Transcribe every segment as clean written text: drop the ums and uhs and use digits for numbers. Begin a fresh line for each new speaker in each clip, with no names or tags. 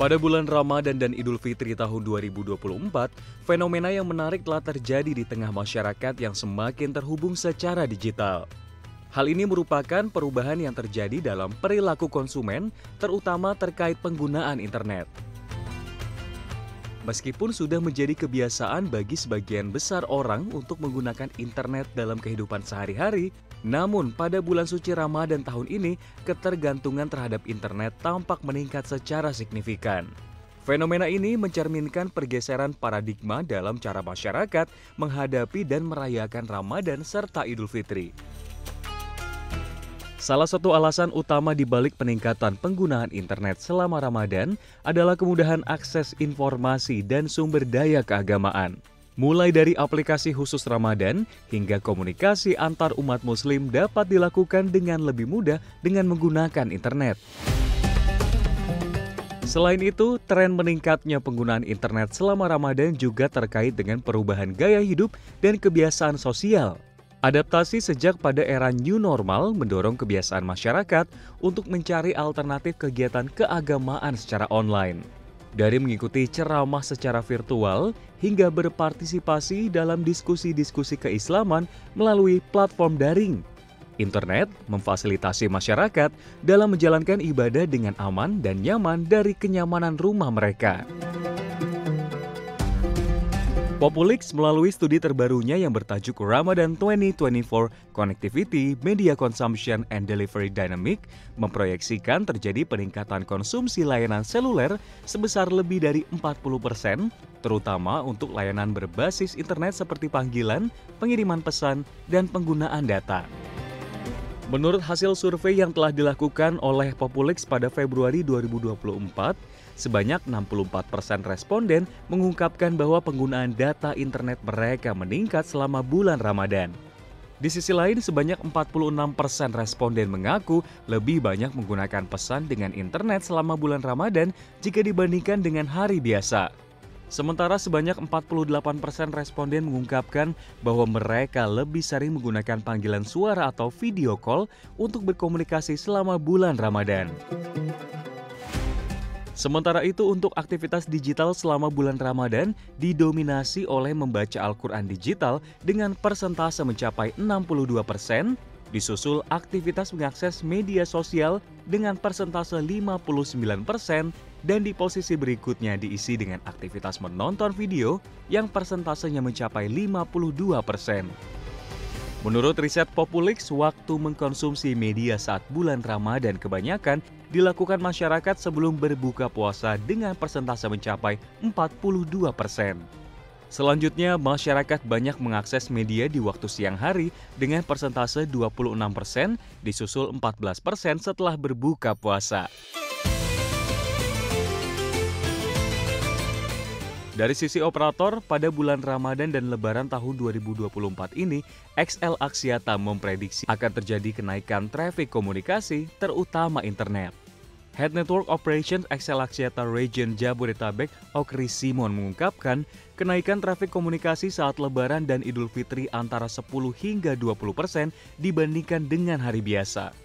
Pada bulan Ramadan dan Idul Fitri tahun 2024, fenomena yang menarik telah terjadi di tengah masyarakat yang semakin terhubung secara digital. Hal ini merupakan perubahan yang terjadi dalam perilaku konsumen, terutama terkait penggunaan internet. Meskipun sudah menjadi kebiasaan bagi sebagian besar orang untuk menggunakan internet dalam kehidupan sehari-hari, namun pada bulan suci Ramadan tahun ini, ketergantungan terhadap internet tampak meningkat secara signifikan. Fenomena ini mencerminkan pergeseran paradigma dalam cara masyarakat menghadapi dan merayakan Ramadan serta Idul Fitri. Salah satu alasan utama di balik peningkatan penggunaan internet selama Ramadan adalah kemudahan akses informasi dan sumber daya keagamaan. Mulai dari aplikasi khusus Ramadan hingga komunikasi antar umat muslim dapat dilakukan dengan lebih mudah dengan menggunakan internet. Selain itu, tren meningkatnya penggunaan internet selama Ramadan juga terkait dengan perubahan gaya hidup dan kebiasaan sosial. Adaptasi sejak pada era new normal mendorong kebiasaan masyarakat untuk mencari alternatif kegiatan keagamaan secara online. Dari mengikuti ceramah secara virtual hingga berpartisipasi dalam diskusi-diskusi keislaman melalui platform daring. Internet memfasilitasi masyarakat dalam menjalankan ibadah dengan aman dan nyaman dari kenyamanan rumah mereka. Populix melalui studi terbarunya yang bertajuk Ramadan 2024 Connectivity, Media Consumption and Delivery Dynamic memproyeksikan terjadi peningkatan konsumsi layanan seluler sebesar lebih dari 40%, terutama untuk layanan berbasis internet seperti panggilan, pengiriman pesan, dan penggunaan data. Menurut hasil survei yang telah dilakukan oleh Populix pada Februari 2024, sebanyak 64% responden mengungkapkan bahwa penggunaan data internet mereka meningkat selama bulan Ramadan. Di sisi lain, sebanyak 46% responden mengaku lebih banyak menggunakan pesan dengan internet selama bulan Ramadan jika dibandingkan dengan hari biasa. Sementara sebanyak 48% responden mengungkapkan bahwa mereka lebih sering menggunakan panggilan suara atau video call untuk berkomunikasi selama bulan Ramadan. Sementara itu, untuk aktivitas digital selama bulan Ramadan didominasi oleh membaca Al-Quran digital dengan persentase mencapai 62%, disusul aktivitas mengakses media sosial dengan persentase 59%, dan di posisi berikutnya diisi dengan aktivitas menonton video yang persentasenya mencapai 52%. Menurut riset Populix, waktu mengkonsumsi media saat bulan Ramadan kebanyakan dilakukan masyarakat sebelum berbuka puasa dengan persentase mencapai 42%. Selanjutnya, masyarakat banyak mengakses media di waktu siang hari dengan persentase 26%, disusul 14% setelah berbuka puasa. Dari sisi operator, pada bulan Ramadan dan Lebaran tahun 2024 ini, XL Axiata memprediksi akan terjadi kenaikan trafik komunikasi, terutama internet. Head Network Operations XL Axiata Region Jabodetabek, Okri Simon mengungkapkan, kenaikan trafik komunikasi saat Lebaran dan Idul Fitri antara 10 hingga 20% dibandingkan dengan hari biasa.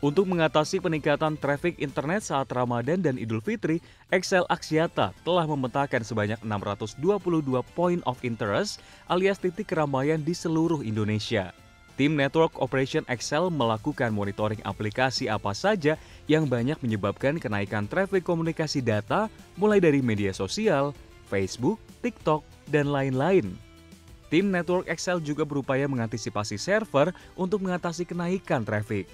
Untuk mengatasi peningkatan trafik internet saat Ramadan dan Idul Fitri, XL Axiata telah memetakan sebanyak 622 point of interest alias titik keramaian di seluruh Indonesia. Tim Network Operation XL melakukan monitoring aplikasi apa saja yang banyak menyebabkan kenaikan trafik komunikasi data mulai dari media sosial, Facebook, TikTok, dan lain-lain. Tim Network XL juga berupaya mengantisipasi server untuk mengatasi kenaikan trafik.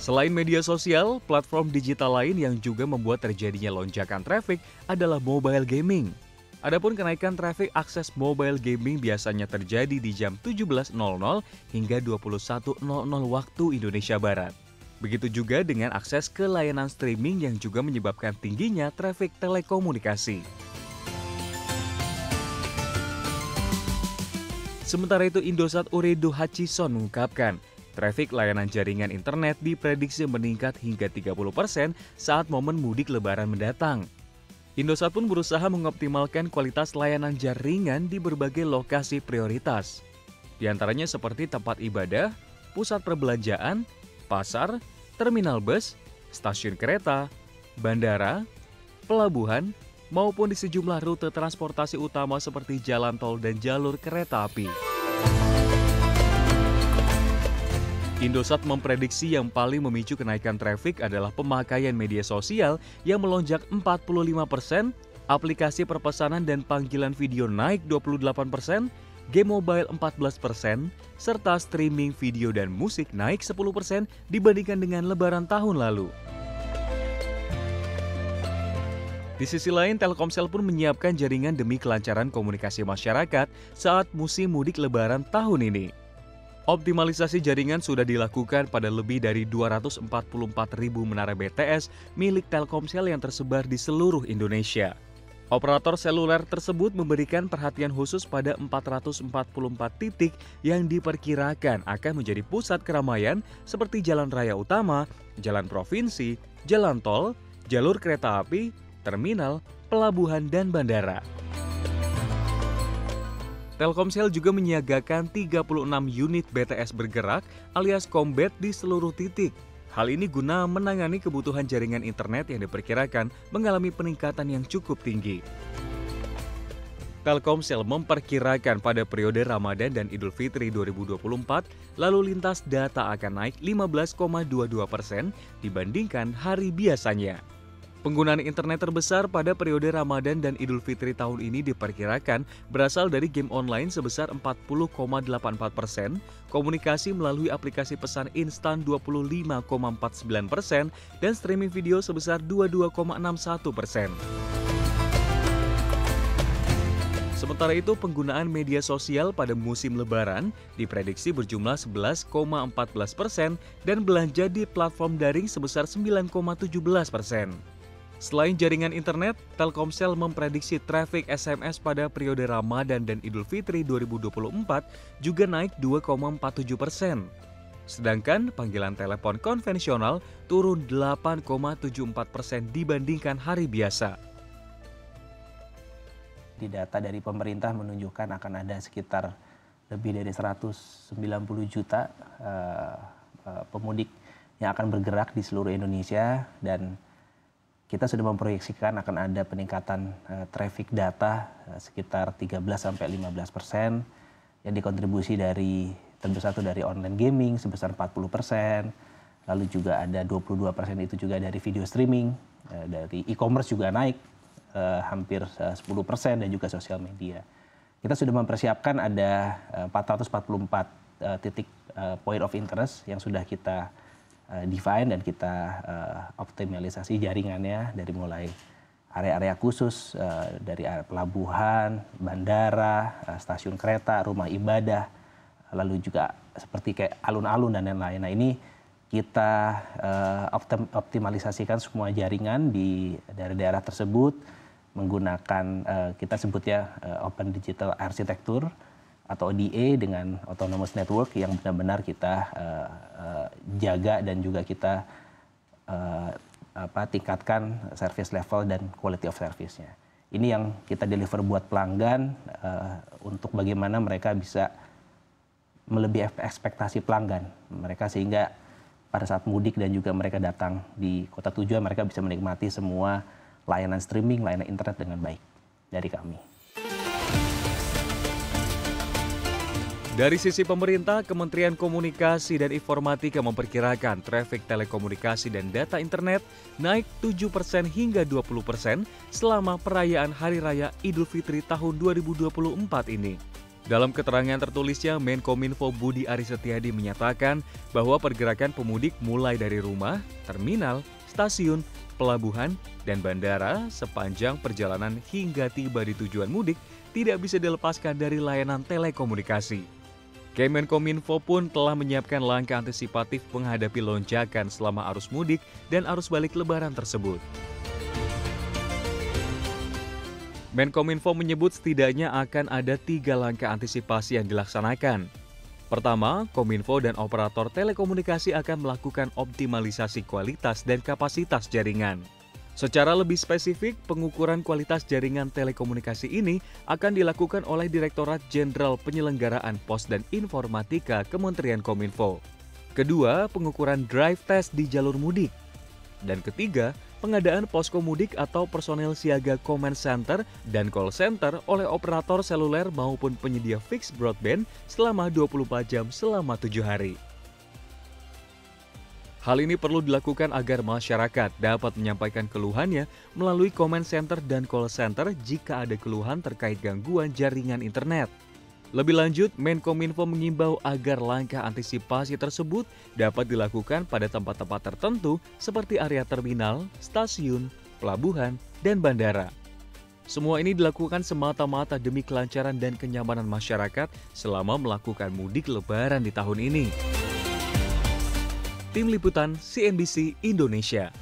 Selain media sosial, platform digital lain yang juga membuat terjadinya lonjakan trafik adalah mobile gaming. Adapun kenaikan trafik akses mobile gaming biasanya terjadi di jam 17.00 hingga 21.00 waktu Indonesia Barat. Begitu juga dengan akses ke layanan streaming yang juga menyebabkan tingginya trafik telekomunikasi. Sementara itu, Indosat Ooredoo Hutchison mengungkapkan, trafik layanan jaringan internet diprediksi meningkat hingga 30% saat momen mudik Lebaran mendatang. Indosat pun berusaha mengoptimalkan kualitas layanan jaringan di berbagai lokasi prioritas. Di antaranya seperti tempat ibadah, pusat perbelanjaan, pasar, terminal bus, stasiun kereta, bandara, pelabuhan, maupun di sejumlah rute transportasi utama seperti jalan tol dan jalur kereta api. Indosat memprediksi yang paling memicu kenaikan trafik adalah pemakaian media sosial yang melonjak 45%, aplikasi perpesanan dan panggilan video naik 28%, game mobile 14%, serta streaming video dan musik naik 10% dibandingkan dengan Lebaran tahun lalu. Di sisi lain, Telkomsel pun menyiapkan jaringan demi kelancaran komunikasi masyarakat saat musim mudik Lebaran tahun ini. Optimalisasi jaringan sudah dilakukan pada lebih dari 244.000 menara BTS milik Telkomsel yang tersebar di seluruh Indonesia. Operator seluler tersebut memberikan perhatian khusus pada 444 titik yang diperkirakan akan menjadi pusat keramaian seperti jalan raya utama, jalan provinsi, jalan tol, jalur kereta api, terminal, pelabuhan, dan bandara. Telkomsel juga menyiagakan 36 unit BTS bergerak alias combat di seluruh titik. Hal ini guna menangani kebutuhan jaringan internet yang diperkirakan mengalami peningkatan yang cukup tinggi. Telkomsel memperkirakan pada periode Ramadan dan Idul Fitri 2024, lalu lintas data akan naik 15,22% dibandingkan hari biasanya. Penggunaan internet terbesar pada periode Ramadan dan Idul Fitri tahun ini diperkirakan berasal dari game online sebesar 40,84%, komunikasi melalui aplikasi pesan instan 25,49%, dan streaming video sebesar 22,61%. Sementara itu, penggunaan media sosial pada musim Lebaran diprediksi berjumlah 11,14% dan belanja di platform daring sebesar 9,17%. Selain jaringan internet, Telkomsel memprediksi trafik SMS pada periode Ramadan dan Idul Fitri 2024 juga naik 2,47%. Sedangkan panggilan telepon konvensional turun 8,74% dibandingkan hari biasa.
Di data dari pemerintah menunjukkan akan ada sekitar lebih dari 190 juta pemudik yang akan bergerak di seluruh Indonesia, dan kita sudah memproyeksikan akan ada peningkatan traffic data sekitar 13-15% yang dikontribusi dari tentu satu dari online gaming sebesar 40%, lalu juga ada 22% itu juga dari video streaming, dari e-commerce juga naik hampir 10%, dan juga sosial media. Kita sudah mempersiapkan ada 444 titik point of interest yang sudah kita define dan kita optimalisasi jaringannya, dari mulai area-area khusus, dari pelabuhan, bandara, stasiun kereta, rumah ibadah, lalu juga seperti kayak alun-alun dan lain-lain. Nah, ini kita optimalisasikan semua jaringan di daerah-daerah tersebut menggunakan kita sebutnya Open Digital Architecture atau ODA dengan Autonomous Network yang benar-benar kita jaga dan juga kita tingkatkan service level dan quality of service-nya. Ini yang kita deliver buat pelanggan untuk bagaimana mereka bisa melebihi ekspektasi pelanggan mereka, sehingga pada saat mudik dan juga mereka datang di kota tujuan, mereka bisa menikmati semua layanan streaming, layanan internet dengan baik dari kami.
Dari sisi pemerintah, Kementerian Komunikasi dan Informatika memperkirakan trafik telekomunikasi dan data internet naik 7% hingga 20% selama perayaan Hari Raya Idul Fitri tahun 2024 ini. Dalam keterangan tertulisnya, Menkominfo Budi Aris Setiadi menyatakan bahwa pergerakan pemudik mulai dari rumah, terminal, stasiun, pelabuhan, dan bandara sepanjang perjalanan hingga tiba di tujuan mudik tidak bisa dilepaskan dari layanan telekomunikasi. Kemenkominfo pun telah menyiapkan langkah antisipatif menghadapi lonjakan selama arus mudik dan arus balik Lebaran tersebut. Menkominfo menyebut setidaknya akan ada 3 langkah antisipasi yang dilaksanakan. Pertama, Kominfo dan operator telekomunikasi akan melakukan optimalisasi kualitas dan kapasitas jaringan. Secara lebih spesifik, pengukuran kualitas jaringan telekomunikasi ini akan dilakukan oleh Direktorat Jenderal Penyelenggaraan Pos dan Informatika Kementerian Kominfo. Kedua, pengukuran drive test di jalur mudik. Dan ketiga, pengadaan posko mudik atau personel siaga command center dan call center oleh operator seluler maupun penyedia fixed broadband selama 24 jam selama 7 hari. Hal ini perlu dilakukan agar masyarakat dapat menyampaikan keluhannya melalui command center dan call center jika ada keluhan terkait gangguan jaringan internet. Lebih lanjut, Menkominfo mengimbau agar langkah antisipasi tersebut dapat dilakukan pada tempat-tempat tertentu seperti area terminal, stasiun, pelabuhan, dan bandara. Semua ini dilakukan semata-mata demi kelancaran dan kenyamanan masyarakat selama melakukan mudik lebaran di tahun ini. Tim Liputan CNBC Indonesia.